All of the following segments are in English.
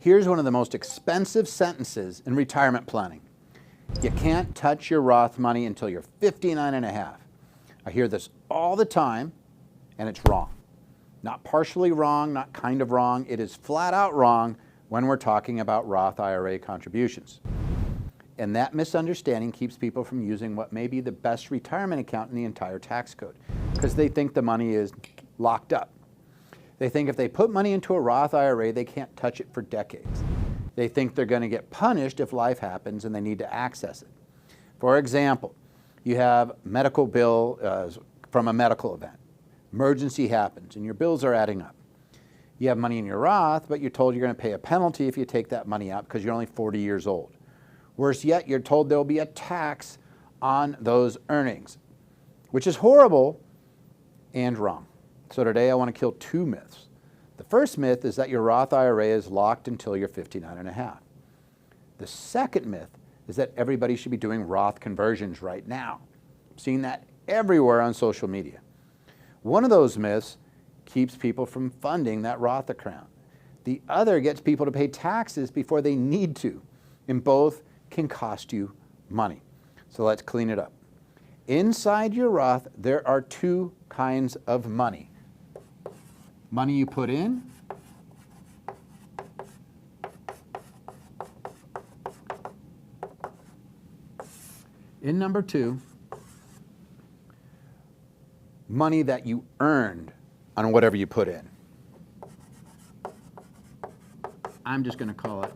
Here's one of the most expensive sentences in retirement planning. You can't touch your Roth money until you're 59 and a half. I hear this all the time, and it's wrong. Not partially wrong, not kind of wrong. It is flat out wrong when we're talking about Roth IRA contributions. And that misunderstanding keeps people from using what may be the best retirement account in the entire tax code, because they think the money is locked up. They think if they put money into a Roth IRA, they can't touch it for decades. They think they're going to get punished if life happens and they need to access it. For example, you have a medical bill from a medical event. Emergency happens and your bills are adding up. You have money in your Roth, but you're told you're going to pay a penalty if you take that money out because you're only 40 years old. Worse yet, you're told there will be a tax on those earnings, which is horrible and wrong. So today I want to kill two myths. The first myth is that your Roth IRA is locked until you're 59 and a half. The second myth is that everybody should be doing Roth conversions right now. I'm seeing that everywhere on social media. One of those myths keeps people from funding that Roth account. The other gets people to pay taxes before they need to, and both can cost you money. So let's clean it up. Inside your Roth, there are two kinds of money. Money you put in number two, money that you earned on whatever you put in. I'm just going to call it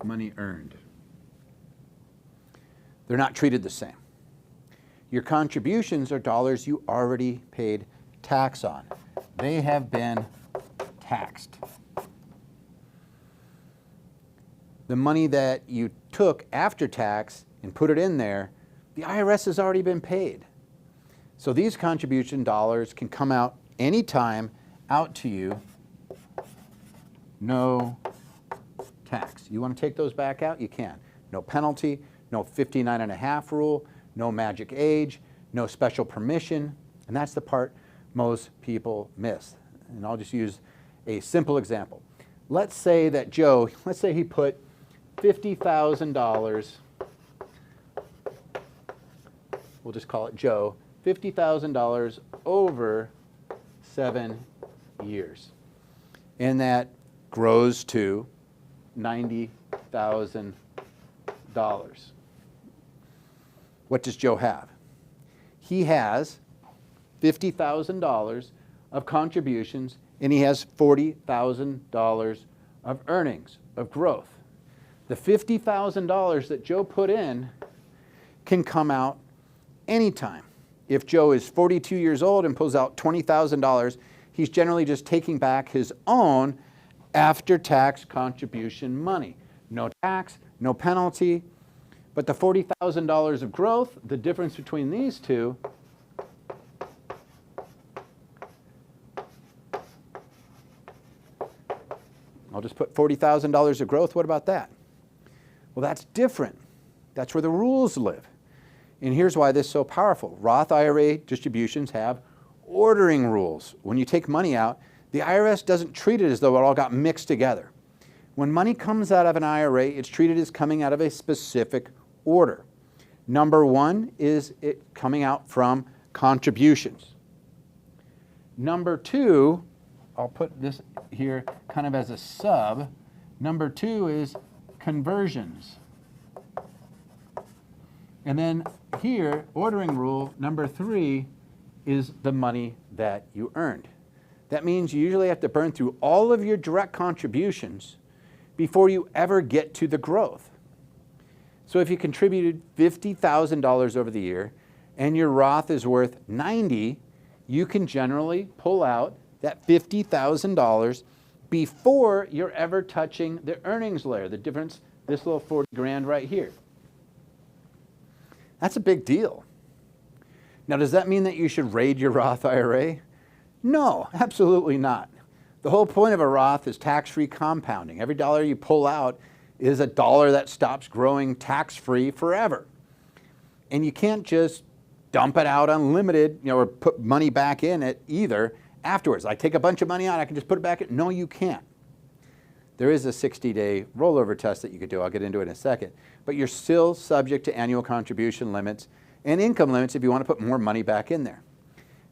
money earned. They're not treated the same. Your contributions are dollars you already paid tax on. They have been taxed. The money that you took after tax and put it in there, the IRS has already been paid. So these contribution dollars can come out anytime out to you, no tax. You want to take those back out? You can. No penalty, no 59 and a half rule, no magic age, no special permission, and that's the part most people miss. And I'll just use a simple example. Let's say that Joe, let's say he put $50,000, we'll just call it Joe, $50,000 over 7 years. And that grows to $90,000. What does Joe have? He has $50,000 of contributions and he has $40,000 of earnings, of growth. The $50,000 that Joe put in can come out anytime. If Joe is 42 years old and pulls out $20,000, he's generally just taking back his own after-tax contribution money. No tax, no penalty, but the $40,000 of growth, the difference between these two, I'll just put $40,000 of growth. What about that? Well, that's different. That's where the rules live. And here's why this is so powerful. Roth IRA distributions have ordering rules. When you take money out, the IRS doesn't treat it as though it all got mixed together. When money comes out of an IRA, it's treated as coming out of a specific order. Number one is it coming out from contributions. Number two, I'll put this here kind of as a sub. Number two is conversions. And then here, ordering rule, number three is the money that you earned. That means you usually have to burn through all of your direct contributions before you ever get to the growth. So if you contributed $50,000 over the year and your Roth is worth $90,000, you can generally pull out that $50,000 before you're ever touching the earnings layer, the difference, this little 40 grand right here. That's a big deal. Now, does that mean that you should raid your Roth IRA? No, absolutely not. The whole point of a Roth is tax-free compounding. Every dollar you pull out is a dollar that stops growing tax-free forever. And you can't just dump it out unlimited, or put money back in it either afterwards. I take a bunch of money out, I can just put it back in. No, you can't. There is a 60-day rollover test that you could do. I'll get into it in a second. But you're still subject to annual contribution limits and income limits if you want to put more money back in there.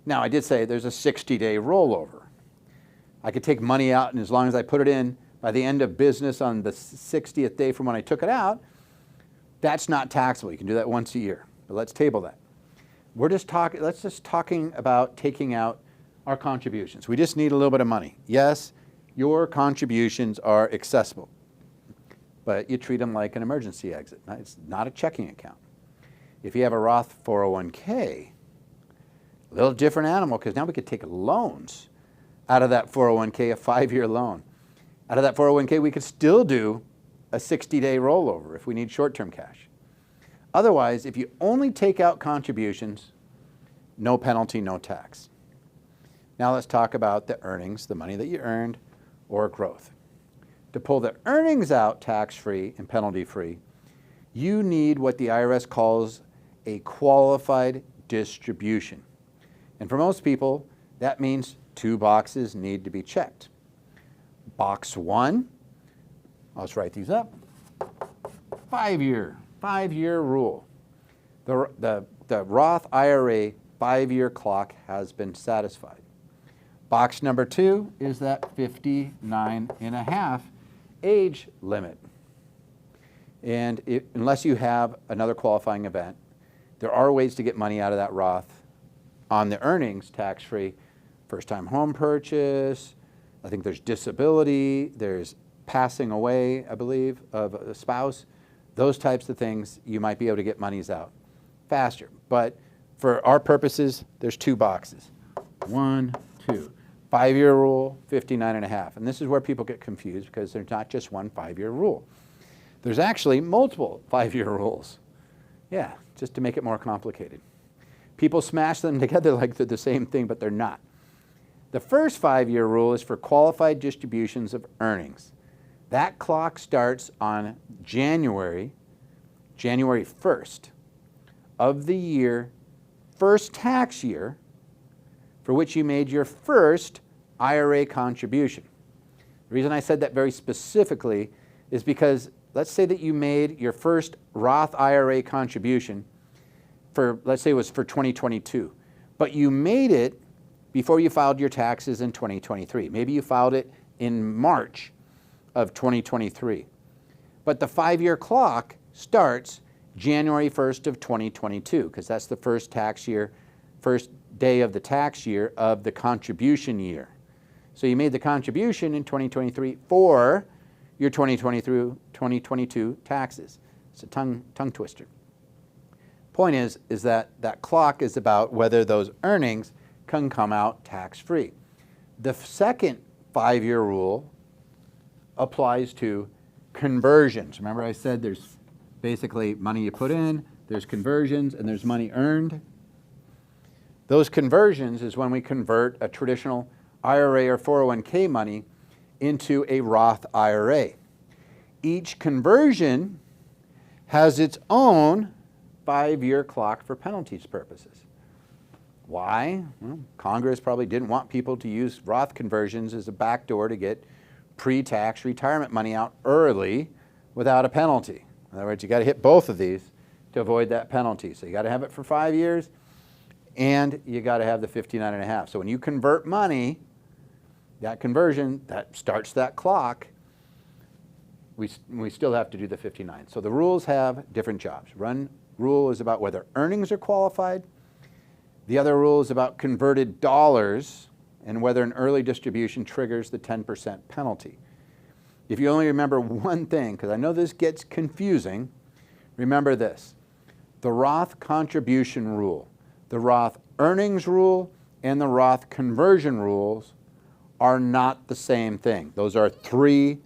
Now, I did say there's a 60-day rollover. I could take money out, and as long as I put it in by the end of business on the 60th day from when I took it out, that's not taxable. You can do that once a year. But let's table that. Let's just talking about taking out our contributions. We just need a little bit of money. Yes, your contributions are accessible, but you treat them like an emergency exit. It's not a checking account. If you have a Roth 401k, a little different animal, because now we could take loans out of that 401k, a 5-year loan. Out of that 401k, we could still do a 60-day rollover if we need short-term cash. Otherwise, if you only take out contributions, no penalty, no tax. Now let's talk about the earnings, the money that you earned, or growth. To pull the earnings out tax-free and penalty-free, you need what the IRS calls a qualified distribution. And for most people, that means 2 boxes need to be checked. Box 1, I'll just write these up, 5-year rule. The Roth IRA 5-year clock has been satisfied. Box number 2 is that 59.5 age limit. And unless you have another qualifying event, there are ways to get money out of that Roth on the earnings tax-free. First-time home purchase, I think there's disability, there's passing away, I believe, of a spouse. Those types of things, you might be able to get monies out faster. But for our purposes, there's 2 boxes. 1, 2. 5-year rule, 59.5. And this is where people get confused because there's not just one 5-year rule. There's actually multiple 5-year rules. Yeah, just to make it more complicated. People smash them together like they're the same thing, but they're not. The first 5-year rule is for qualified distributions of earnings. That clock starts on January 1st of the year, first tax year, for which you made your first IRA contribution. The reason I said that very specifically is because let's say that you made your first Roth IRA contribution for, let's say it was for 2022, but you made it before you filed your taxes in 2023. Maybe you filed it in March of 2023. But the 5-year clock starts January 1st of 2022, because that's the first tax year, first day of the tax year of the contribution year. So you made the contribution in 2023 for your 2022 taxes. It's a tongue twister. Point is that that clock is about whether those earnings can come out tax-free. The second 5-year rule applies to conversions. Remember I said there's basically money you put in, there's conversions, and there's money earned. Those conversions is when we convert a traditional IRA or 401k money into a Roth IRA. Each conversion has its own 5-year clock for penalties purposes. Why? Well, Congress probably didn't want people to use Roth conversions as a backdoor to get pre-tax retirement money out early without a penalty. In other words, you got to hit both of these to avoid that penalty. So you got to have it for 5 years, and you got to have the 59.5. So when you convert money, that conversion, that starts that clock, we still have to do the 59. So the rules have different jobs. One rule is about whether earnings are qualified. The other rule is about converted dollars and whether an early distribution triggers the 10% penalty. If you only remember one thing, because I know this gets confusing, remember this. The Roth contribution rule, the Roth earnings rule, and the Roth conversion rules are not the same thing. Those are 3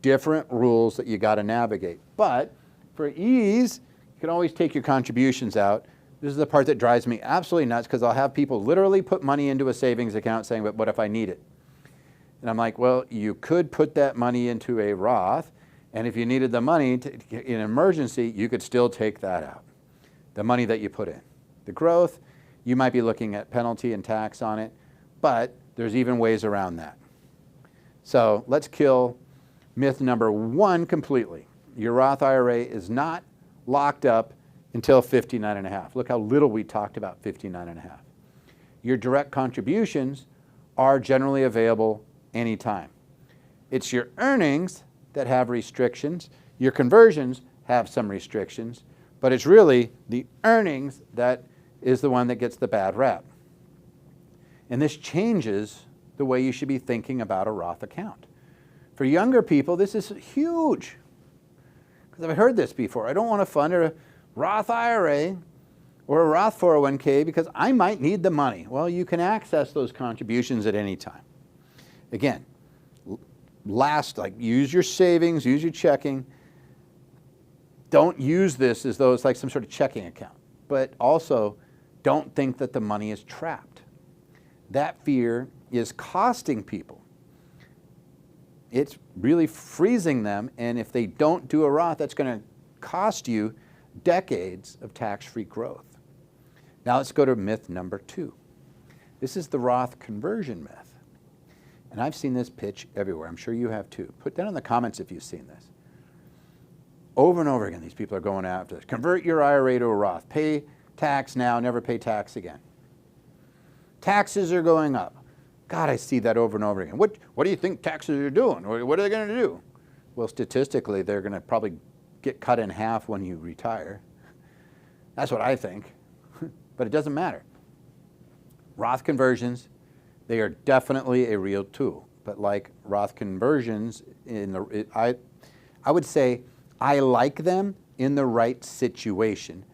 different rules that you got to navigate. But for ease, you can always take your contributions out. This is the part that drives me absolutely nuts, because I'll have people literally put money into a savings account saying, but what if I need it? And I'm like, well, you could put that money into a Roth, and if you needed the money in an emergency, you could still take that out, the money that you put in. The growth, you might be looking at penalty and tax on it, but there's even ways around that. So let's kill myth number one completely. Your Roth IRA is not locked up until 59 and a half. Look how little we talked about 59 and a half. Your direct contributions are generally available anytime. It's your earnings that have restrictions. Your conversions have some restrictions, but it's really the earnings that is the one that gets the bad rap. And this changes the way you should be thinking about a Roth account. For younger people, this is huge. Because I've heard this before. I don't want to fund a Roth IRA or a Roth 401k because I might need the money. Well, you can access those contributions at any time. Again, use your savings, use your checking. Don't use this as though it's like some sort of checking account. But also, don't think that the money is trapped. That fear is costing people. It's really freezing them, and if they don't do a Roth, that's going to cost you decades of tax-free growth. Now let's go to myth number two. This is the Roth conversion myth. And I've seen this pitch everywhere. I'm sure you have too. Put down in the comments if you've seen this. Over and over again, these people are going after this. Convert your IRA to a Roth. Pay tax now, never pay tax again. Taxes are going up. God, I see that over and over again. What do you think taxes are doing? What are they going to do? Well, statistically, they're going to probably get cut in half when you retire. That's what I think. But it doesn't matter. Roth conversions, they are definitely a real tool. But like Roth conversions, I would say I like them in the right situation.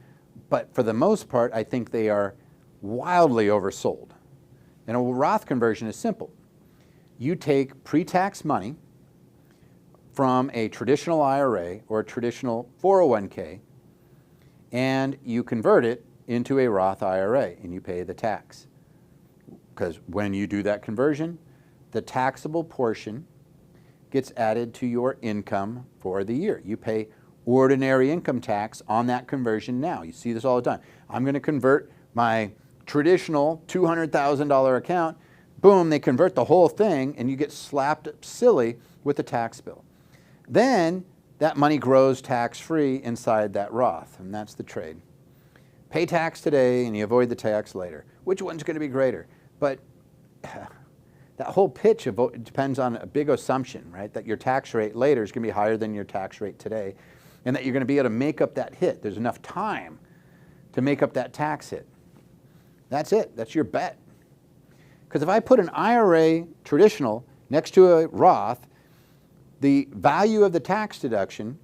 But for the most part, I think they are wildly oversold. And a Roth conversion is simple. You take pre-tax money from a traditional IRA or a traditional 401k, and you convert it into a Roth IRA, and you pay the tax. Because when you do that conversion, the taxable portion gets added to your income for the year. You pay ordinary income tax on that conversion now. You see this all the time. I'm going to convert my traditional $200,000 account. Boom, they convert the whole thing, and you get slapped silly with a tax bill. Then that money grows tax-free inside that Roth, and that's the trade. Pay tax today, and you avoid the tax later. Which one's going to be greater? But that whole pitch depends on a big assumption, right? That your tax rate later is going to be higher than your tax rate today, and that you're going to be able to make up that hit. There's enough time to make up that tax hit. That's it. That's your bet. Because if I put an IRA traditional next to a Roth, the value of the tax deduction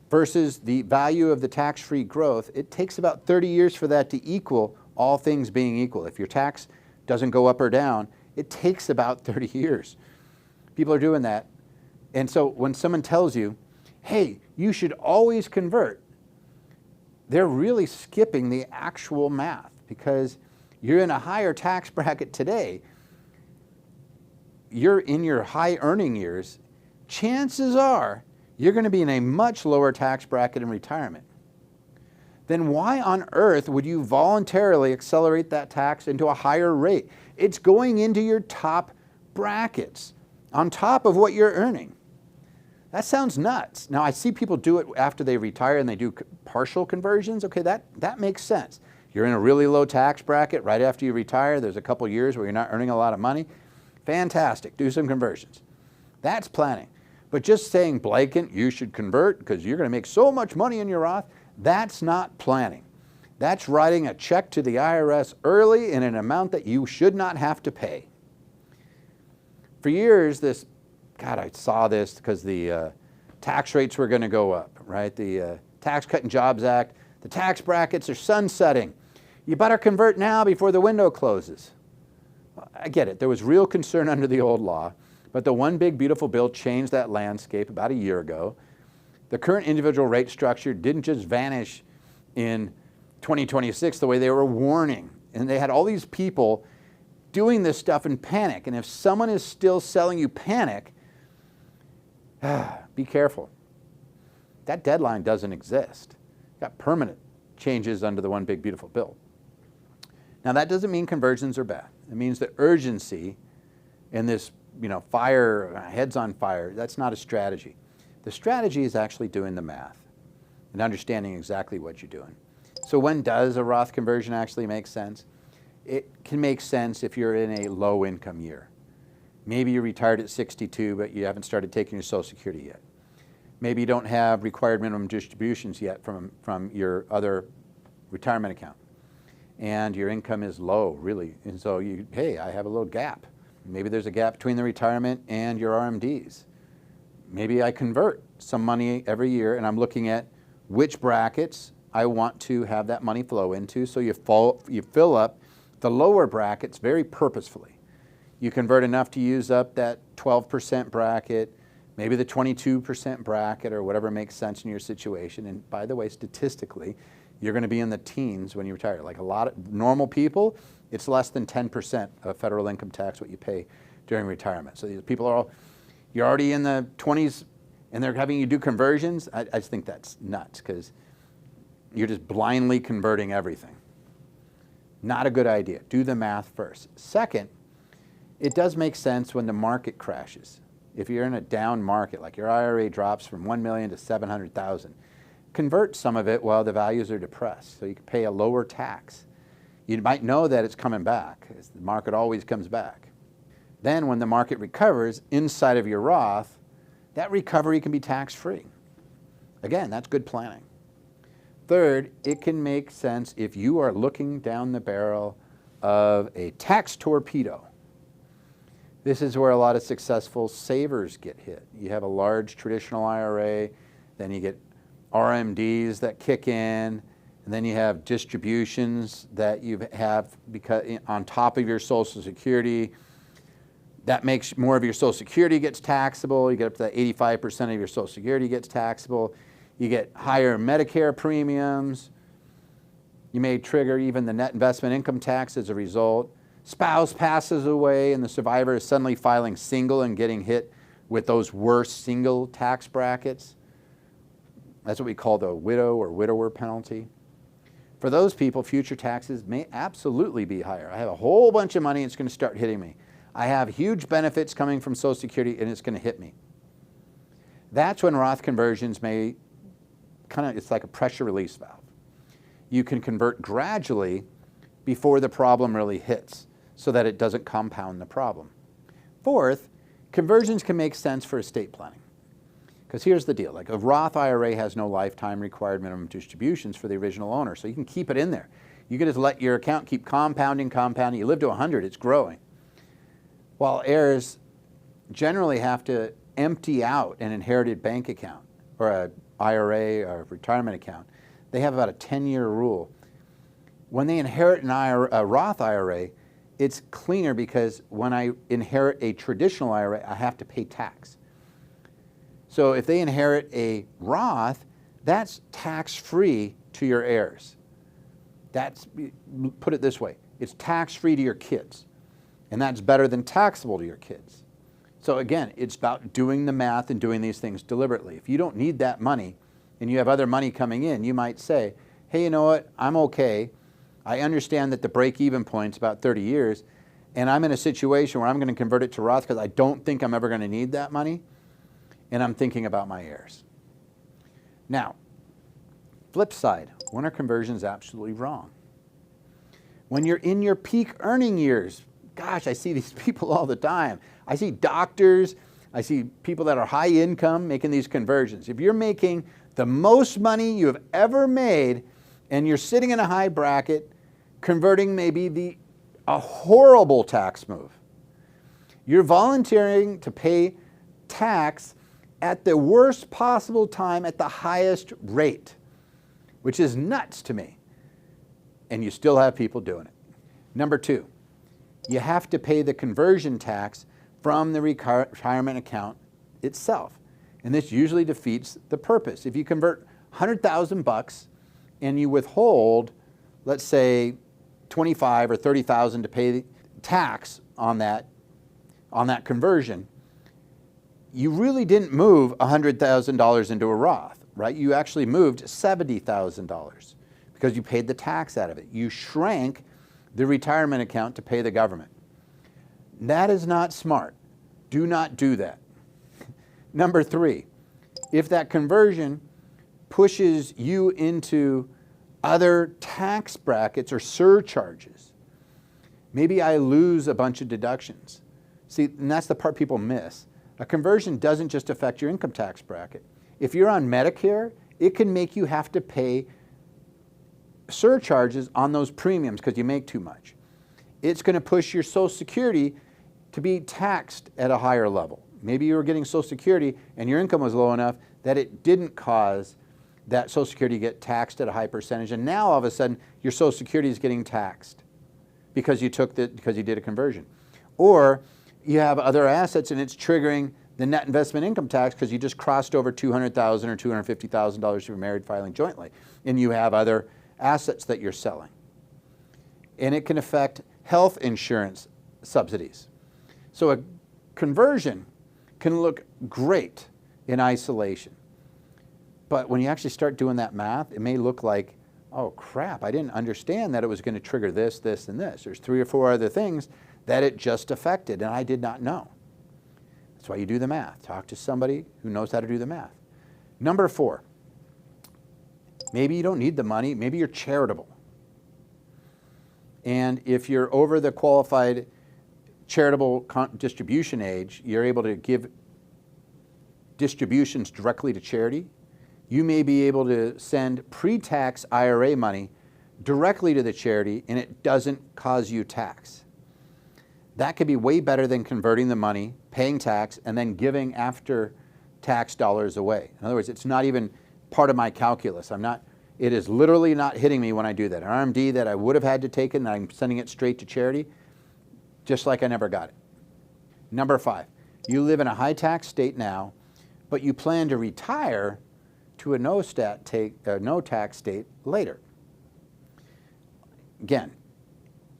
versus the value of the tax-free growth, it takes about 30 years for that to equal, all things being equal. If your tax doesn't go up or down, it takes about 30 years. People are doing that. And so when someone tells you, hey, you should always convert, they're really skipping the actual math, because you're in a higher tax bracket today. You're in your high earning years. Chances are you're going to be in a much lower tax bracket in retirement. Then why on earth would you voluntarily accelerate that tax into a higher rate? It's going into your top brackets on top of what you're earning. That sounds nuts. Now, I see people do it after they retire and they do partial conversions. Okay, that makes sense. You're in a really low tax bracket right after you retire. There's a couple years where you're not earning a lot of money. Fantastic. Do some conversions. That's planning. But just saying blanket, you should convert because you're going to make so much money in your Roth, that's not planning. That's writing a check to the IRS early in an amount that you should not have to pay. For years, I saw this because the tax rates were going to go up, right? The Tax Cut and Jobs Act, the tax brackets are sunsetting. You better convert now before the window closes. Well, I get it. There was real concern under the old law, but the One Big Beautiful Bill changed that landscape about a year ago. The current individual rate structure didn't just vanish in 2026 the way they were warning. And they had all these people doing this stuff in panic. And if someone is still selling you panic, be careful. That deadline doesn't exist. You've got permanent changes under the One Big Beautiful Bill. Now, that doesn't mean conversions are bad. It means the urgency in this fire, heads on fire. That's not a strategy. The strategy is actually doing the math and understanding exactly what you're doing. So when does a Roth conversion actually make sense? It can make sense if you're in a low income year. Maybe you retired at 62, but you haven't started taking your Social Security yet. Maybe you don't have required minimum distributions yet from your other retirement account. And your income is low, really. And so hey, I have a little gap. Maybe there's a gap between the retirement and your RMDs. Maybe I convert some money every year, and I'm looking at which brackets I want to have that money flow into. So you fill up the lower brackets very purposefully. You convert enough to use up that 12% bracket, maybe the 22% bracket, or whatever makes sense in your situation. And by the way, statistically, you're going to be in the teens when you retire. Like a lot of normal people, it's less than 10% of federal income tax what you pay during retirement. So these people you're already in the 20s and they're having you do conversions. I just think that's nuts, because you're just blindly converting everything. Not a good idea. Do the math first. Second, it does make sense when the market crashes. If you're in a down market, like your IRA drops from 1 million to 700,000, convert some of it while the values are depressed so you can pay a lower tax. You might know that it's coming back, as the market always comes back. Then when the market recovers inside of your Roth, that recovery can be tax-free. Again, that's good planning. Third, it can make sense if you are looking down the barrel of a tax torpedo. This is where a lot of successful savers get hit. You have a large traditional IRA, then you get RMDs that kick in, and then you have distributions that you have because on top of your Social Security. That makes more of your Social Security gets taxable. You get up to that 85% of your Social Security gets taxable. You get higher Medicare premiums. You may trigger even the net investment income tax as a result. Spouse passes away and the survivor is suddenly filing single and getting hit with those worse single tax brackets. That's what we call the widow or widower penalty. For those people, future taxes may absolutely be higher. I have a whole bunch of money, it's going to start hitting me. I have huge benefits coming from Social Security and it's going to hit me. That's when Roth conversions may it's like a pressure release valve. You can convert gradually before the problem really hits so that it doesn't compound the problem. Fourth, conversions can make sense for estate planning. Because here's the deal, like a Roth IRA has no lifetime required minimum distributions for the original owner, so you can keep it in there. You can just let your account keep compounding. You live to 100, it's growing. While heirs generally have to empty out an inherited bank account or an IRA or a retirement account, they have about a 10-year rule. When they inherit a Roth IRA, it's cleaner because when I inherit a traditional IRA, I have to pay tax. So if they inherit a Roth, that's tax-free to your heirs. Put it this way, it's tax-free to your kids. And that's better than taxable to your kids. So again, it's about doing the math and doing these things deliberately. If you don't need that money and you have other money coming in, you might say, hey, you know what, I'm okay. I understand that the break-even point's about 30 years, and I'm in a situation where I'm going to convert it to Roth because I don't think I'm ever going to need that money, and I'm thinking about my heirs. Now, flip side, when are conversions absolutely wrong? When you're in your peak earning years, gosh, I see these people all the time. I see doctors, I see people that are high income making these conversions. If you're making the most money you have ever made and you're sitting in a high bracket, converting may be a horrible tax move. You're volunteering to pay tax at the worst possible time at the highest rate, which is nuts to me. And you still have people doing it. Number two, you have to pay the conversion tax from the retirement account itself. And this usually defeats the purpose. If you convert 100,000 bucks and you withhold, let's say, 25 or 30,000 to pay the tax on that conversion, you really didn't move $100,000 into a Roth, right? You actually moved $70,000 because you paid the tax out of it. You shrank the retirement account to pay the government. That is not smart. Do not do that. Number 3, if that conversion pushes you into other tax brackets or surcharges, maybe I lose a bunch of deductions. See, and that's the part people miss. A conversion doesn't just affect your income tax bracket. If you're on Medicare, it can make you have to pay surcharges on those premiums because you make too much. It's going to push your Social Security to be taxed at a higher level. Maybe you were getting Social Security and your income was low enough that it didn't cause that Social Security to get taxed at a high percentage, and now all of a sudden your Social Security is getting taxed because you did a conversion. Or you have other assets and it's triggering the net investment income tax because you just crossed over $200,000 or $250,000 if you're married filing jointly, and you have other assets that you're selling. And it can affect health insurance subsidies. So a conversion can look great in isolation. But when you actually start doing that math, it may look like, oh crap, I didn't understand that it was going to trigger this, this, and this. There's 3 or 4 other things that it just affected and I did not know. That's why you do the math. Talk to somebody who knows how to do the math. Number 4, maybe you don't need the money, maybe you're charitable. And if you're over the qualified charitable distribution age, you're able to give distributions directly to charity. You may be able to send pre-tax IRA money directly to the charity and it doesn't cause you tax. That could be way better than converting the money, paying tax, and then giving after tax dollars away. In other words, it's not even part of my calculus. It is literally not hitting me when I do that. An RMD that I would have had to take it and I'm sending it straight to charity, just like I never got it. Number 5, you live in a high tax state now, but you plan to retire to a no tax state later. Again,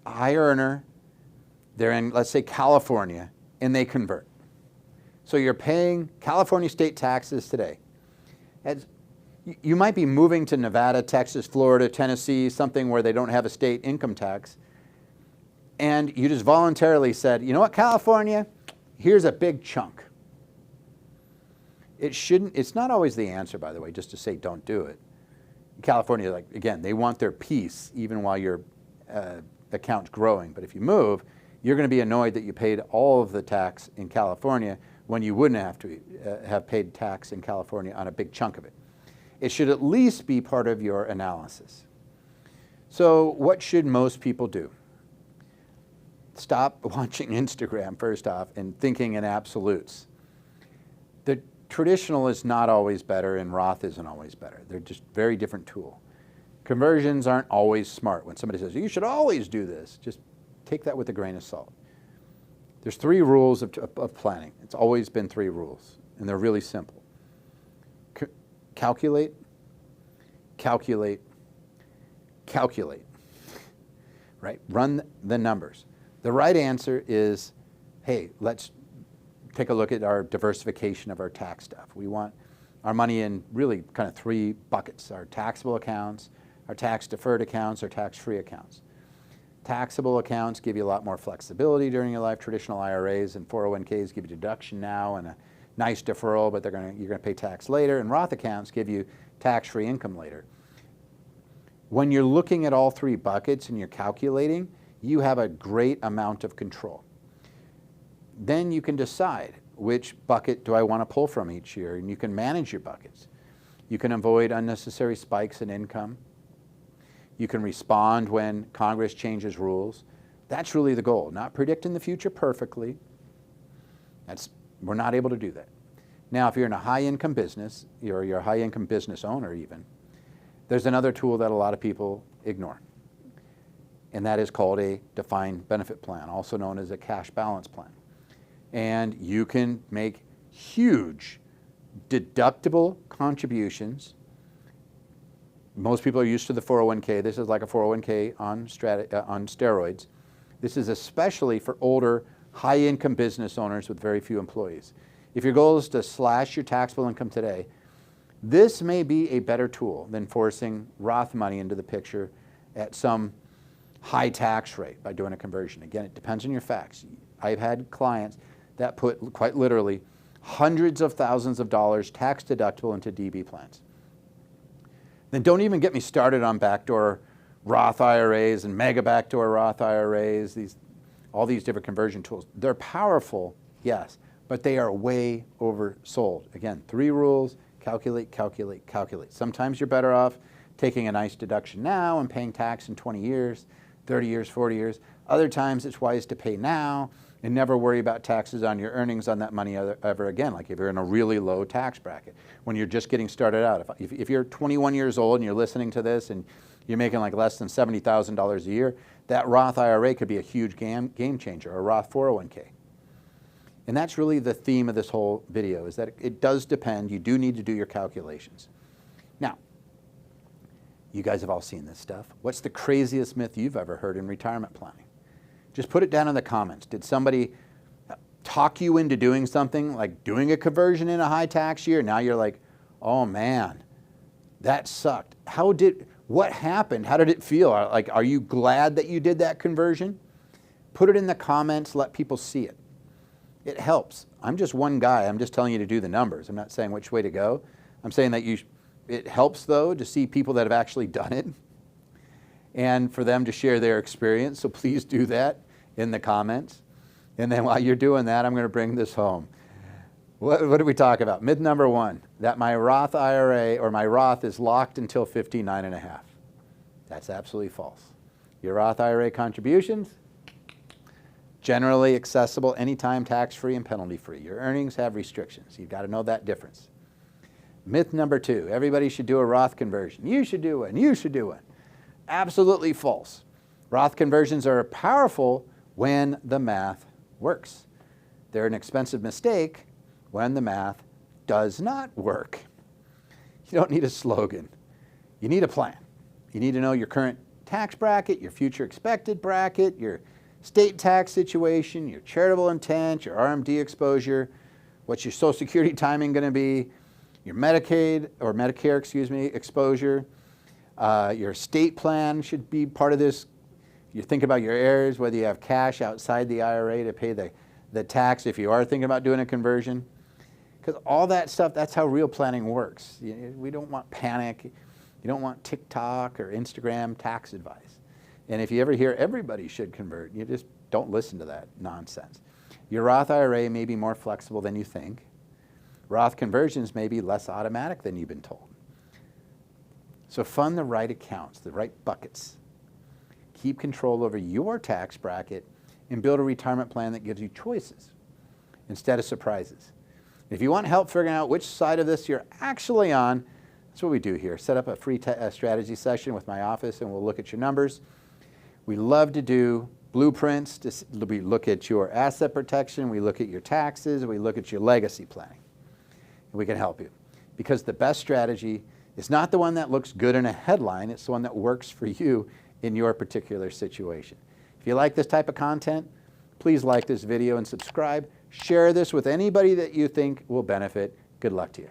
a high earner, they're in, let's say, California, and they convert. So you're paying California state taxes today. You might be moving to Nevada, Texas, Florida, Tennessee, something where they don't have a state income tax, and you just voluntarily said, you know what, California, here's a big chunk. It's not always the answer, by the way, just to say don't do it. California, like, again, they want their piece even while your account's growing. But if you move, you're going to be annoyed that you paid all of the tax in California when you wouldn't have to have paid tax in California on a big chunk of it. It should at least be part of your analysis. So what should most people do? Stop watching Instagram, first off, and thinking in absolutes. The traditional is not always better and Roth isn't always better. They're just very different tool. Conversions aren't always smart. When somebody says, you should always do this, just take that with a grain of salt. There's 3 rules of planning. It's always been 3 rules, and they're really simple. Calculate, calculate, calculate, right? Run the numbers. The right answer is, hey, let's take a look at our diversification of our tax stuff. We want our money in really kind of 3 buckets: our taxable accounts, our tax-deferred accounts, our tax-free accounts. Taxable accounts give you a lot more flexibility during your life. Traditional IRAs and 401ks give you deduction now and a nice deferral, but you're going to pay tax later. And Roth accounts give you tax-free income later. When you're looking at all 3 buckets and you're calculating, you have a great amount of control. Then you can decide which bucket do I want to pull from each year, and you can manage your buckets. You can avoid unnecessary spikes in income. You can respond when Congress changes rules. That's really the goal, not predicting the future perfectly. We're not able to do that. Now, if you're in a high-income business, you're a high-income business owner even, there's another tool that a lot of people ignore, and that is called a defined benefit plan, also known as a cash balance plan. And you can make huge deductible contributions. Most people are used to the 401k. This is like a 401k on steroids. This is especially for older, high-income business owners with very few employees. If your goal is to slash your taxable income today, this may be a better tool than forcing Roth money into the picture at some high tax rate by doing a conversion. Again, it depends on your facts. I've had clients that put, quite literally, hundreds of thousands of dollars tax deductible into DB plans. Then don't even get me started on backdoor Roth IRAs and mega backdoor Roth IRAs, all these different conversion tools. They're powerful, yes, but they are way oversold. Again, 3 rules: calculate, calculate, calculate. Sometimes you're better off taking a nice deduction now and paying tax in 20 years, 30 years, 40 years. Other times it's wise to pay now and never worry about taxes on your earnings on that money ever again, like if you're in a really low tax bracket. When you're just getting started out, if you're 21 years old and you're listening to this and you're making like less than $70,000 a year, that Roth IRA could be a huge game changer, or a Roth 401k. And that's really the theme of this whole video, is that it does depend. You do need to do your calculations. Now, you guys have all seen this stuff. What's the craziest myth you've ever heard in retirement planning? Just put it down in the comments. Did somebody talk you into doing something, like doing a conversion in a high tax year? Now you're like, oh man, that sucked. What happened? How did it feel? Like, are you glad that you did that conversion? Put it in the comments, let people see it. It helps. I'm just one guy. I'm just telling you to do the numbers. I'm not saying which way to go. I'm saying that it helps, though, to see people that have actually done it and for them to share their experience. So please do that in the comments. And then while you're doing that, I'm going to bring this home. What did we talk about? Myth number 1, that my Roth IRA or my Roth is locked until 59.5. That's absolutely false. Your Roth IRA contributions, generally accessible anytime, tax-free and penalty-free. Your earnings have restrictions. You've got to know that difference. Myth number 2, everybody should do a Roth conversion. You should do one. You should do one. Absolutely false. Roth conversions are powerful when the math works. They're an expensive mistake when the math does not work. You don't need a slogan. You need a plan. You need to know your current tax bracket, your future expected bracket, your state tax situation, your charitable intent, your RMD exposure, what's your Social Security timing going to be, your Medicaid or Medicare, exposure. Your estate plan should be part of this. You think about your heirs, whether you have cash outside the IRA to pay the tax if you are thinking about doing a conversion. Because all that stuff, that's how real planning works. We don't want panic. You don't want TikTok or Instagram tax advice. And if you ever hear everybody should convert, you just don't listen to that nonsense. Your Roth IRA may be more flexible than you think. Roth conversions may be less automatic than you've been told. So fund the right accounts, the right buckets. Keep control over your tax bracket and build a retirement plan that gives you choices instead of surprises. If you want help figuring out which side of this you're actually on, that's what we do here. Set up a free strategy session with my office and we'll look at your numbers. We love to do blueprints. We look at your asset protection, we look at your taxes, we look at your legacy planning. And we can help you. Because the best strategy is not the one that looks good in a headline, it's the one that works for you in your particular situation. If you like this type of content, please like this video and subscribe. Share this with anybody that you think will benefit. Good luck to you.